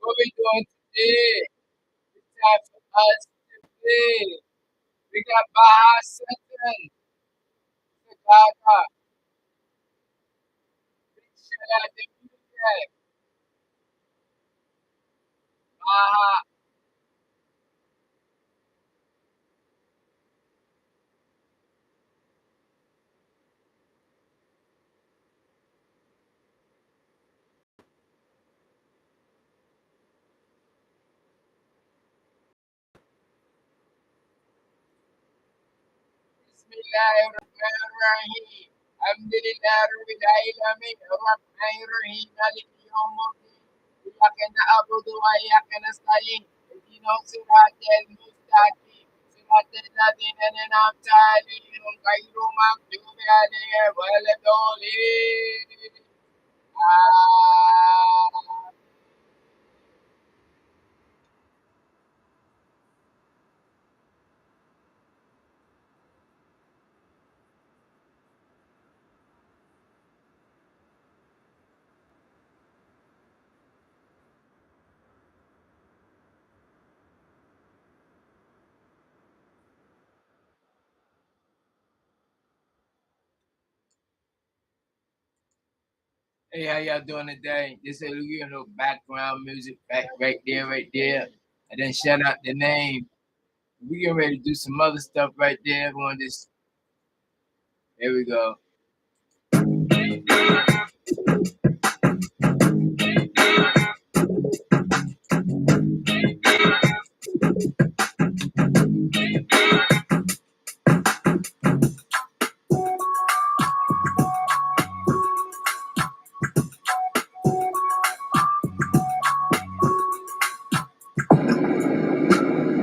What we doing today? It's time for us to play. We got Baha Satan, Sagada, Big Shout out to music, Baha. Bismillahirrahmanirrahim. Alhamdulillahirabbil alamin. Arrahmanirrahim. Maliki yawmiddin. Iyyaka na'budu wa iyyaka nasta'in. Ihdinas siratal mustaqim. Siratal ladzina an'amta 'alaihim ghairil maghdubi 'alaihim waladdallin. Ah. Hey, how y'all doing today? This is background music back right there. And then shout out the name. We getting ready to do some other stuff right there. Everyone just here we go.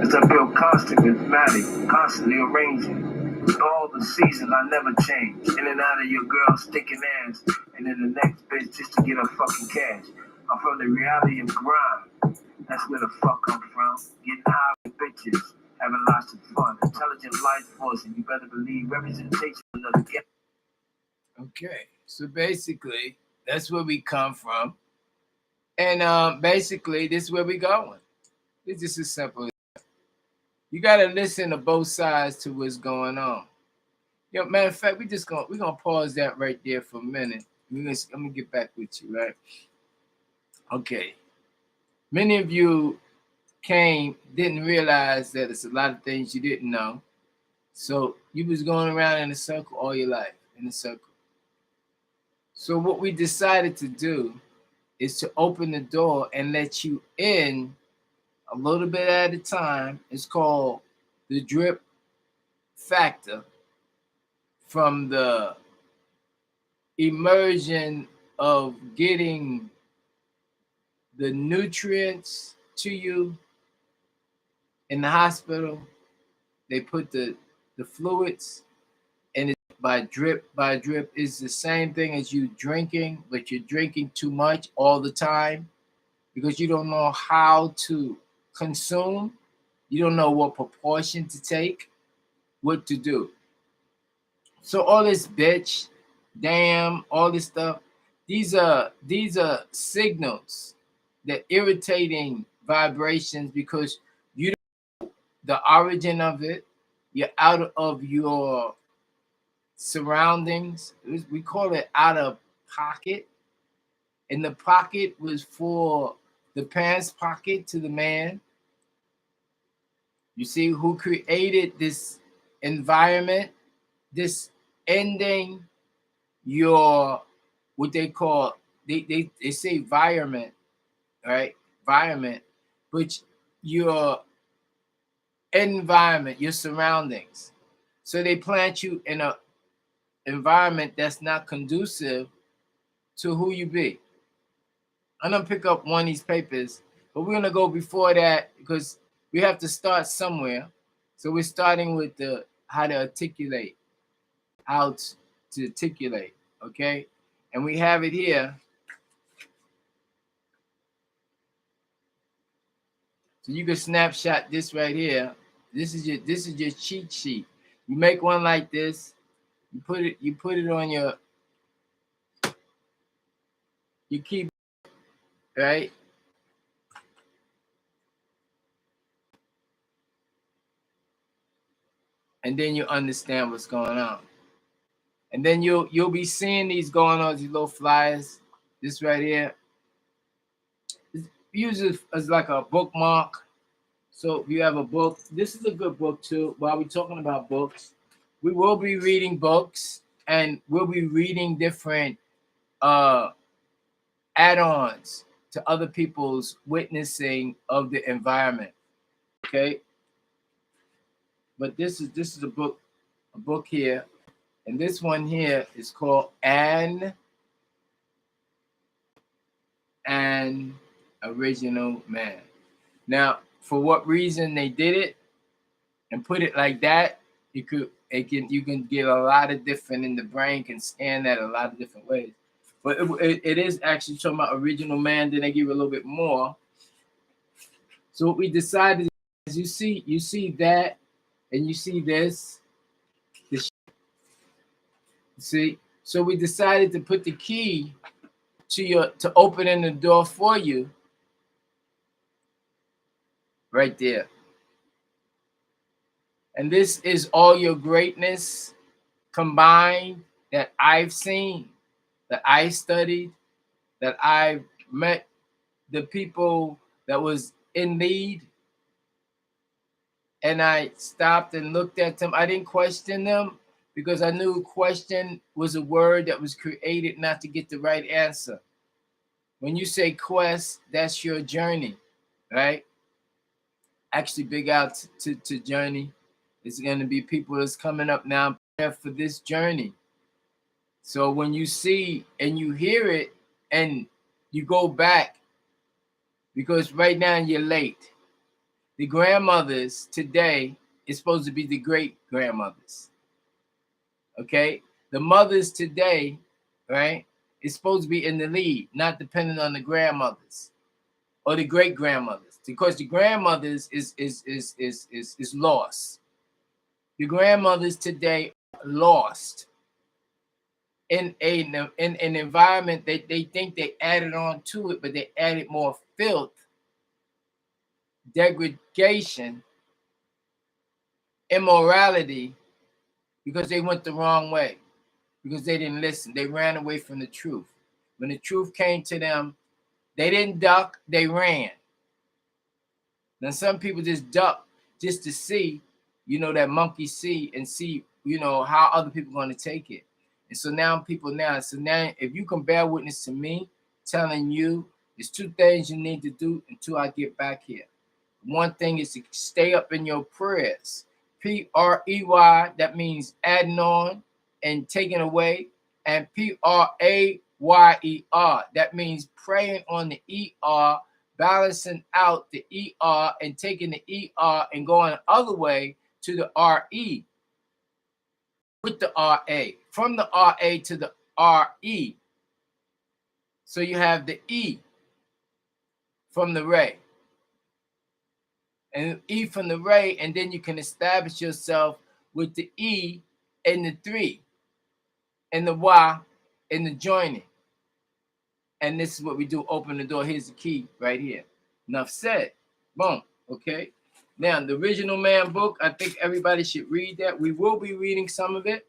As I build constant mathematic, constantly arranging. With all the seasons, I never change. In and out of your girl's stinking ass, and then the next bitch just to get her fucking cash. I'm from the reality of grind. That's where the fuck I'm from. Getting high with bitches, having lots of fun. Intelligent life force, and you better believe representation of another guy. Okay, so basically that's where we come from, and basically this is where we going. It's just as simple. You gotta listen to both sides to what's going on. Matter of fact, we're gonna pause that right there for a minute. I'm gonna get back with you, right? Okay. Many of you didn't realize that it's a lot of things you didn't know. So you was going around in a circle all your life, in a circle. So what we decided to do is to open the door and let you in a little bit at a time. It's called the drip factor, from the immersion of getting the nutrients to you in the hospital. They put the fluids, and it's by drip. Is the same thing as you drinking, but you're drinking too much all the time because you don't know how to consume. You don't know what proportion to take, what to do. So all this bitch, damn, all this stuff, these are signals, that irritating vibrations, because you don't know the origin of it. You're out of your surroundings. We call it out of pocket. And the pocket was for the pants pocket to the man. You see who created this environment, this ending your, what they call, they say environment, right? Environment, but your environment, your surroundings. So they plant you in a environment that's not conducive to who you be. I'm gonna pick up one of these papers, but we're gonna go before that because we have to start somewhere. So we're starting with the how to articulate, how to articulate, okay? And we have it here. So you can snapshot this right here. This is your cheat sheet. You make one like this. You put it on your keyboard, right? and then you understand what's going on. And then you'll be seeing these going on, these little flyers. This right here, use it as like a bookmark. So if you have a book, this is a good book too. While we're talking about books, we will be reading books, and we'll be reading different uh add-ons to other people's witnessing of the environment. Okay, but this is a book here, and this one here is called an Original Man. Now, for what reason they did it and put it like that, you can get a lot of different, and the brain can scan that a lot of different ways. But it is actually talking about original man. Then they give a little bit more. So what we decided is, you see that, and you see this. See, so we decided to put the key to opening the door for you right there. And this is all your greatness combined that I've seen, that I studied, that I've met the people that was in need, and I stopped and looked at them. I didn't question them because I knew question was a word that was created not to get the right answer. When you say quest, that's your journey, right? Actually, big out to journey. It's going to be people that's coming up now for this journey. So when you see and you hear it and you go back, because right now you're late. The grandmothers today is supposed to be the great grandmothers. Okay? The mothers today, right, is supposed to be in the lead, not dependent on the grandmothers or the great grandmothers, because the grandmothers is lost. The grandmothers today are lost in an environment that they think they added on to it, but they added more filth, degradation, immorality, because they went the wrong way, because they didn't listen. They ran away from the truth. When the truth came to them, they didn't duck, they ran. Now some people just duck just to see, that monkey see and see, how other people are going to take it. And so now if you can bear witness to me telling you there's two things you need to do until I get back here. One thing is to stay up in your prayers. P-R-E-Y, that means adding on and taking away. And P-R-A-Y-E-R, that means praying on the E-R, balancing out the E-R and taking the E-R and going the other way to the R-E with the R-A, from the R-A to the R-E. So you have the E from the ray, and E from the ray, and then you can establish yourself with the E and the 3 and the Y and the joining. And this is what we do, open the door. Here's the key right here. Enough said. Boom. Okay. Now, the Original Man book, I think everybody should read that. We will be reading some of it,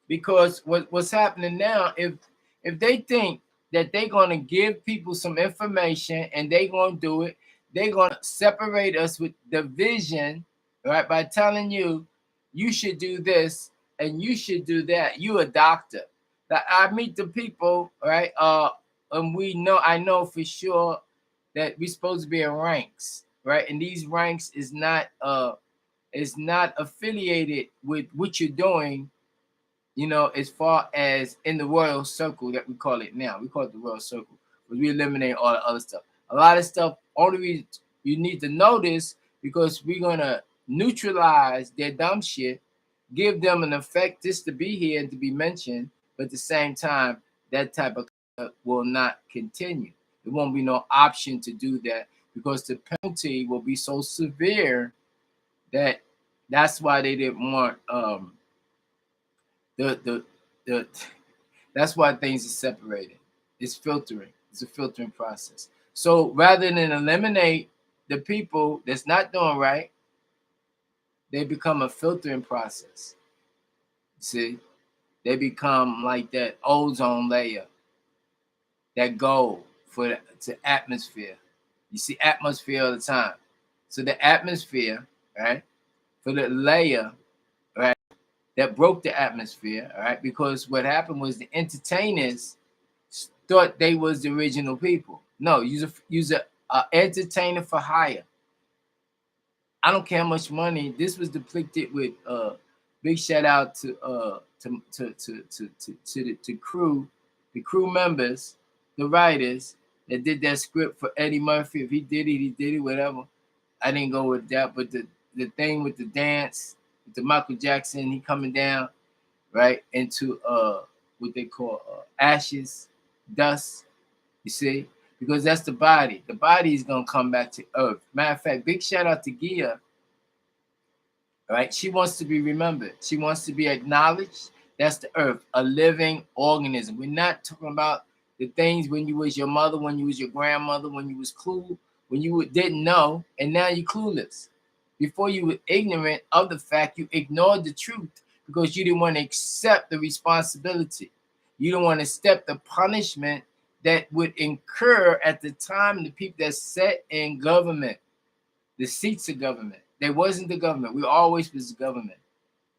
because what's happening now, if they think that they're going to give people some information and they're going to do it, they're going to separate us with division, right? By telling you, you should do this and you should do that. You a doctor. That I meet the people, right? And I know for sure that we're supposed to be in ranks, right? And these ranks is not affiliated with what you're doing, as far as in the royal circle that we call it now. We call it the royal circle, but we eliminate all the other stuff. A lot of stuff, only reason you need to know this, because we're gonna neutralize their dumb shit, give them an effect just to be here and to be mentioned, but at the same time, that type of will not continue. There won't be no option to do that, because the penalty will be so severe that's why they didn't want that's why things are separated. It's filtering. It's a filtering process. So rather than eliminate the people that's not doing right, they become a filtering process. See, they become like that ozone layer that go for to atmosphere. You see atmosphere all the time. So the atmosphere, right, for the layer, right, that broke the atmosphere, all right, because what happened was the entertainers thought they was the original people. No, use a entertainer for hire. I don't care how much money. This was depicted with big shout out to the crew, the crew members, the writers that did that script for Eddie Murphy. If he did it, he did it, whatever. I didn't go with that, but the thing with the dance, with the Michael Jackson, he coming down, right, into what they call ashes, dust, you see? Because that's the body. The body is gonna come back to earth. Matter of fact, big shout out to Gia. Right? She wants to be remembered. She wants to be acknowledged. That's the earth, a living organism. We're not talking about the things when you was your mother, when you was your grandmother, when you was clue, when you didn't know, and now you're clueless. Before you were ignorant of the fact, you ignored the truth because you didn't want to accept the responsibility. You don't want to accept the punishment that would incur at the time the people that sat in government, the seats of government. They wasn't the government. We always was the government.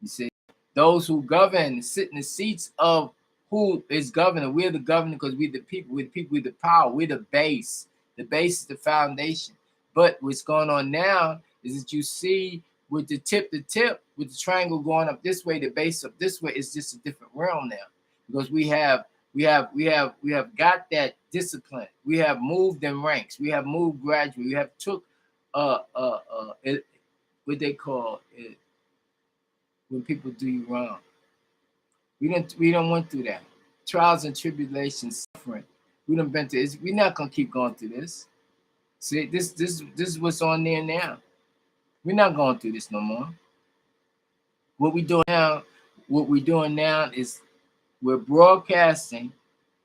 You see, those who govern sit in the seats of who is governor. We're the governor because we're the people. We're the people. We're the power. We're the base. The base is the foundation. But what's going on now is that you see with the tip to tip, with the triangle going up this way, the base up this way, it's just a different realm now because we have got that discipline. We have moved in ranks. We have moved gradually. We have took what they call it when people do you wrong. We don't went through that. Trials and tribulations, suffering. We done been through this. We're not gonna keep going through this. See, this is what's on there now. We're not going through this no more. What we're doing now is we're broadcasting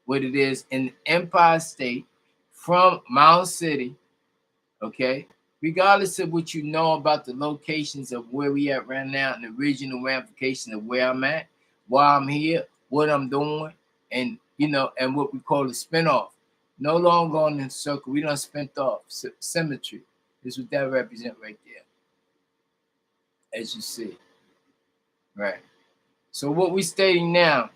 what it is in Empire State from Mound City, okay? Regardless of what you know about the locations of where we at right now and the regional ramifications of where I'm at, why I'm here, what I'm doing, and and what we call a spinoff. No longer on the circle. We done spent off. Symmetry is what that represents right there, as you see. Right. So what we're stating now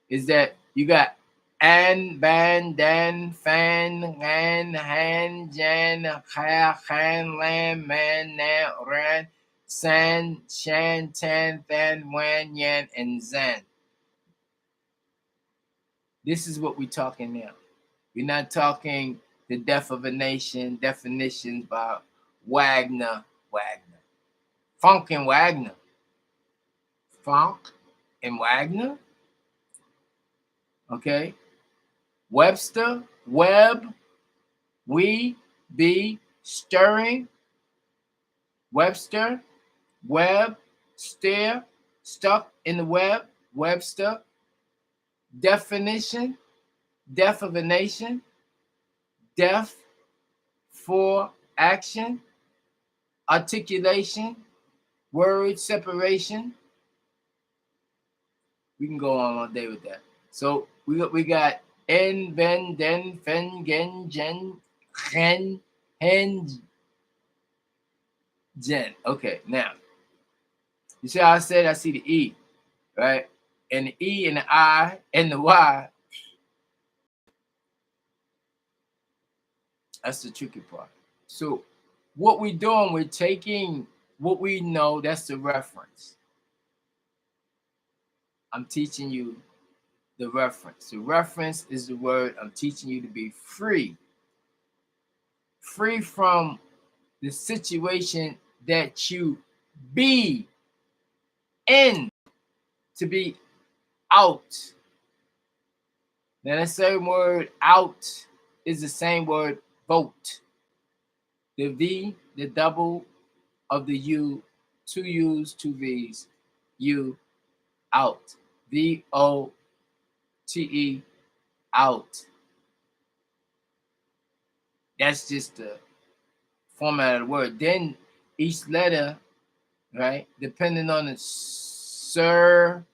is that you got an, ban, dan, fan, ran, han, jan, ha, han, lam, man, na, ran, san, shan, tan, than, wan, yan, and zan. This is what we're talking now. We're not talking the death of a nation, definitions by Wagner. Funk and Wagner. Funk and Wagner. Okay. Webster, web, we, be, stirring. Webster, web, stare, stuck in the web. Webster. Definition, death of a nation. Death for action. Articulation, word separation. We can go on all day with that. So we got en, ben, den, fen, gen, gen, hen, hen, gen. Okay, now you see how I said I see the E, right? And the E and the I and the Y. That's the tricky part. So what we're doing, we're taking what we know, that's the reference. I'm teaching you the reference. The reference is the word. I'm teaching you to be free. Free from the situation that you be in, to be out. Now that same word out is the same word vote. The V, the double of the U, two U's, two V's, U, out. VOTE, out. That's just the format of the word. Then each letter, right? Depending on the circumstance,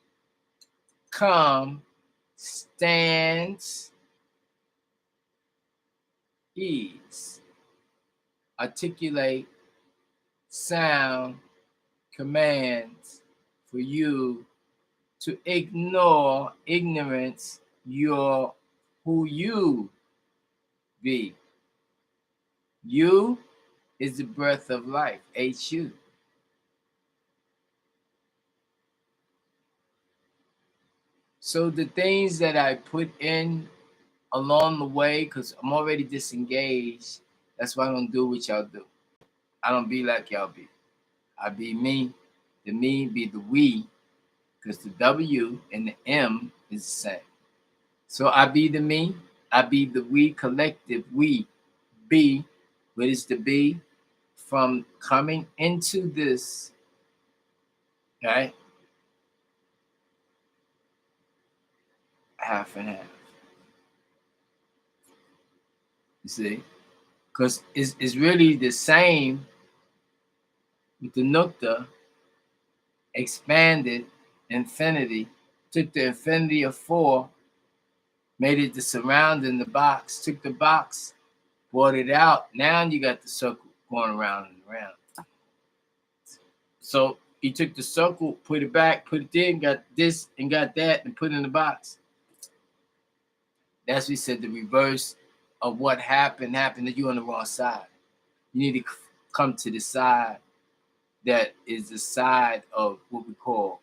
ease, articulate, sound, commands for you to ignore ignorance, your who you be. You is the breath of life, HU. So the things that I put in along the way, because I'm already disengaged, that's why I don't do what y'all do. I don't be like y'all be. I be me. The me be the we, because the W and the M is the same. So I be the me. I be the we collective. We be. What is the be? From coming into this, right? Half and half. You see? Because it's really the same with the nukta, expanded infinity, took the infinity of 4, made it the surrounding the box, took the box, brought it out. Now you got the circle going around and around. So he took the circle, put it back, put it there, got this and got that, and put it in the box. That's what he said, the reverse of what happened that you're on the wrong side. You need to come to the side that is the side of what we call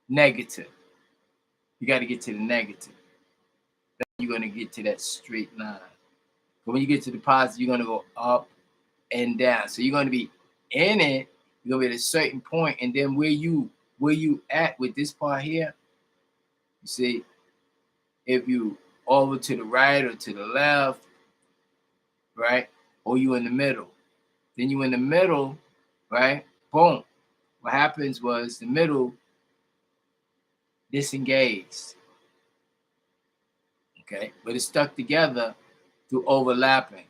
negative. You got to get to the negative. Then you're going to get to that straight line. But when you get to the positive, you're going to go up and down. So you're going to be in it. You're going to be at a certain point, and then where you at with this part here, you see, if you over to the right or to the left, right, or you in the middle, then you in the middle, right, boom. What happens was the middle disengaged, okay, but it's stuck together through overlapping,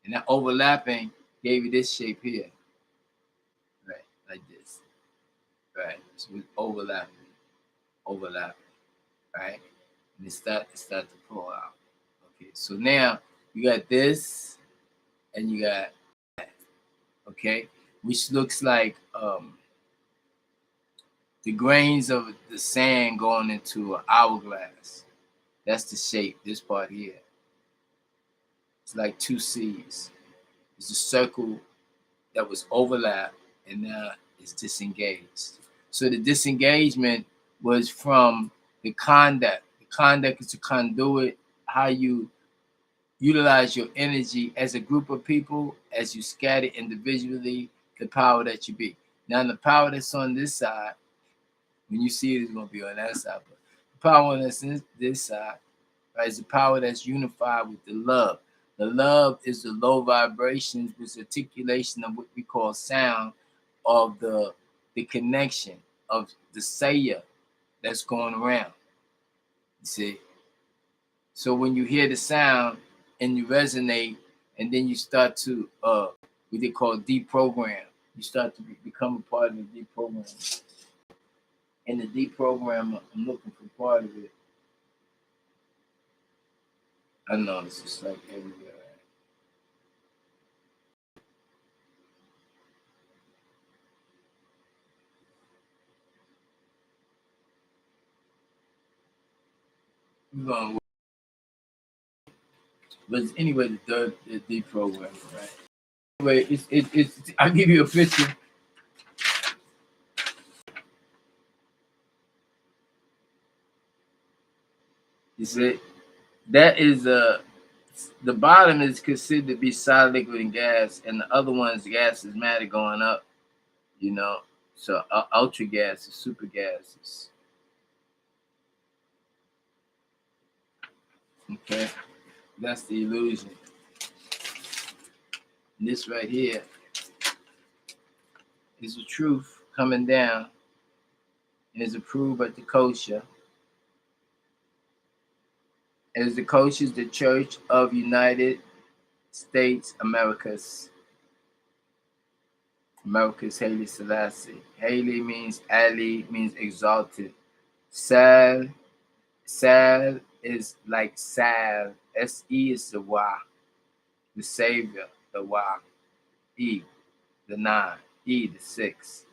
and that overlapping gave you this shape here, right, like this, right, so it's overlapping, right, and it start to pull out. Okay, so now you got this and you got that, okay, which looks like the grains of the sand going into an hourglass. That's the shape, this part here. It's like 2 C's. It's a circle that was overlapped and now it's disengaged. So the disengagement was from the conduct. The conduct is a conduit, how you utilize your energy as a group of people, as you scatter individually, the power that you be. Now, the power that's on this side, when you see it, it's going to be on that side. But the power that's on this side, right, is the power that's unified with the love. The love is the low vibrations, which articulation of what we call sound, of the connection of the saya that's going around. You see? So when you hear the sound and you resonate, and then you start to what they call deprogram. You start to become a part of the deprogram. And the deprogram, I'm looking for part of it. I know it's just like everywhere. We're going, but anyway, the deprogram, right? Anyway, it's. I'll give you a picture. You see, that is the bottom is considered to be solid, liquid, and gas, and the other one's gas is matter going up. You know, so ultra gases, super gases. Okay, that's the illusion. And this right here is the truth coming down and is approved by the kosher. As the kosher is the Church of United States Americas. America's Haile Selassie. Haile means Ali, means exalted. Sal, Sal is like Sal. S-E is the Y, the Savior, the Y. E, the 9. E, the 6.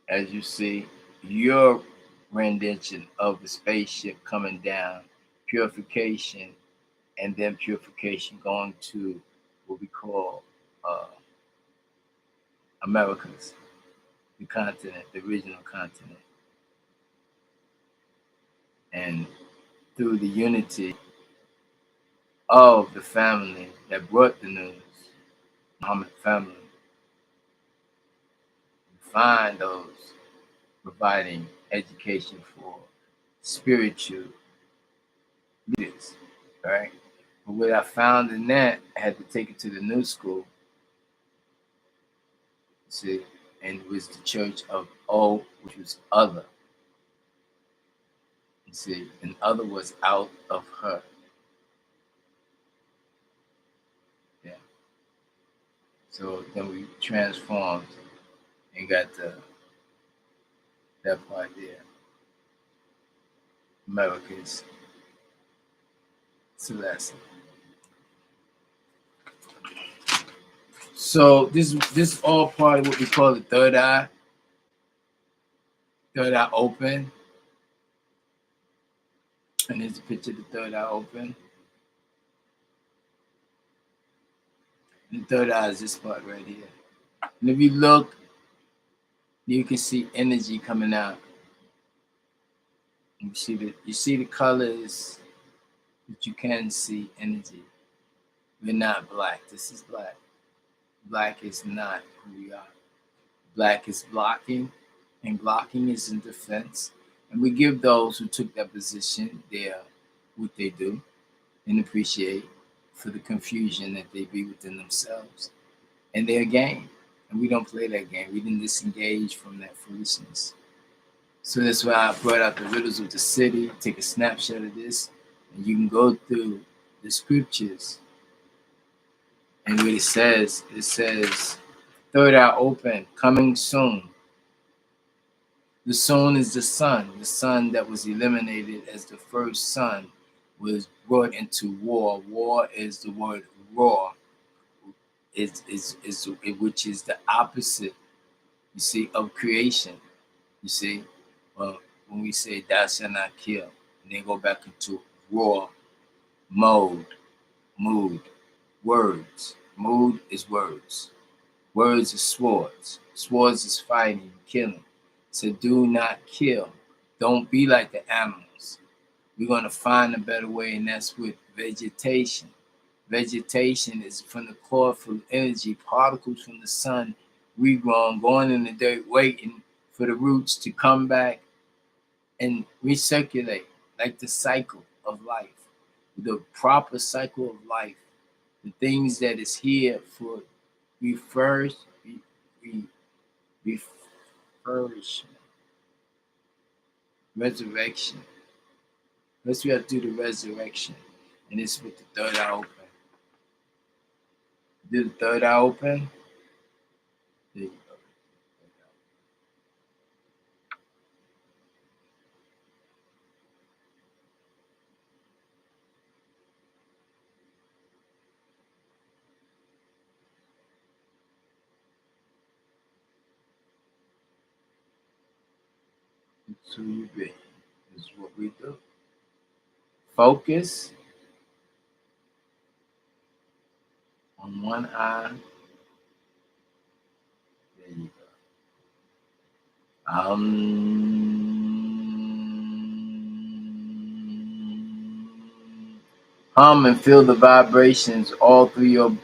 As you see, your rendition of the spaceship coming down, purification, and then purification going to what we call uh, Americas, the continent, the original continent. And through the unity of the family that brought the news, Muhammad family, we find those providing education for spiritual leaders, right? But what I found in that, I had to take it to the new school, see, and it was the church of O, which was other. You see, and other was out of her. Yeah. So then we transformed and got that part there. America's Celeste. So this all part of what we call the third eye open. And here's a picture of the third eye open. And the third eye is this part right here. And if you look, you can see energy coming out. You see the colors, but you can see energy. We're not black. This is black. Black is not who we are. Black is blocking, and blocking is in defense. And we give those who took that position what they do and appreciate for the confusion that they be within themselves and their game. And we don't play that game. We didn't disengage from that foolishness. So that's why I brought out the riddles of the city. Take a snapshot of this, and you can go through the scriptures. And what it says, third eye open, coming soon. The soon is the sun that was eliminated as the first sun was brought into war. War is the word raw, which is the opposite, you see, of creation. You see, well, when we say thou shalt not kill, and then go back into raw mode, mood, words. Mood is words. Words is swords. Swords is fighting, killing. So do not kill. Don't be like the animals. We're going to find a better way, and that's with vegetation. Vegetation is from the chlorophyll energy, particles from the sun regrowing, going in the dirt, waiting for the roots to come back and recirculate, like the cycle of life, the proper cycle of life, the things that is here for refurbishment, resurrection. First we have to do the resurrection, and it's with the third eye open. Do the third eye open. There you go. It's who you be. It's what we do. Focus on one eye. There you go. Hum and feel the vibrations all through your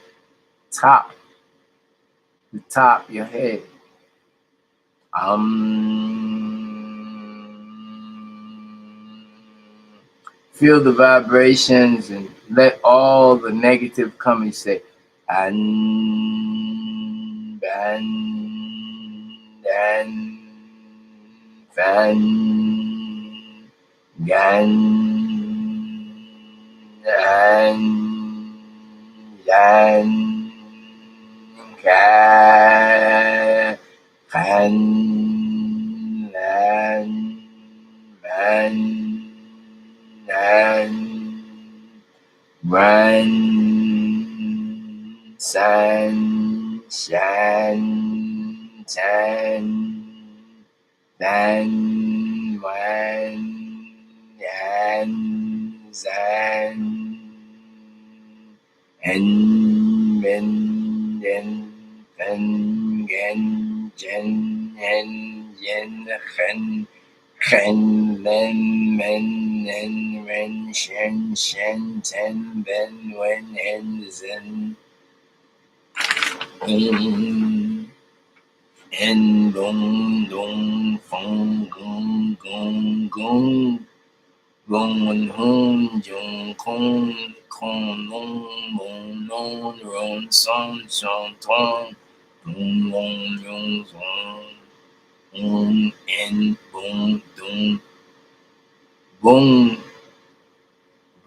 top, your head. Feel the vibrations and let all the negative come and say, and, fan, gan, and, dan ka kan lan man nan run san shan tan dan wan yan zan en men den fen gen jen en yen hen hen len men en ren shen shen ten ben wen en zen en dong dong fong gong gong gong gong hong jong kong kong long mong non ron song song tong dong long yong song ong en bong dong gong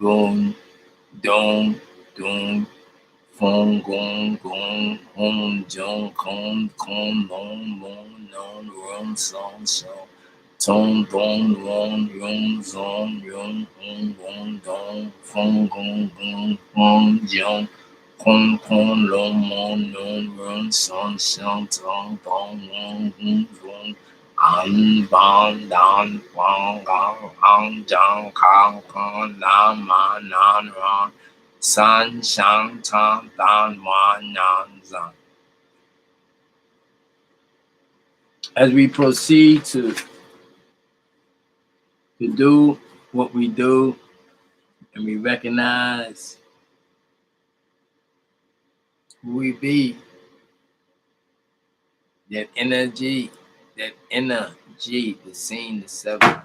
gong dong dong fong gong gong hong jong kong kong long mong non ron song song Tong dong wong yong zong yong hong wong dong fong gong gong hong jong kong kong long mon non run song shang tong dong wong hong gong an ban dan wang gang ang jang kang kong lan ma nan ran san shang tang dan wan nan zang. As we proceed to do what we do, and we recognize who we be, that energy, the scene, the seven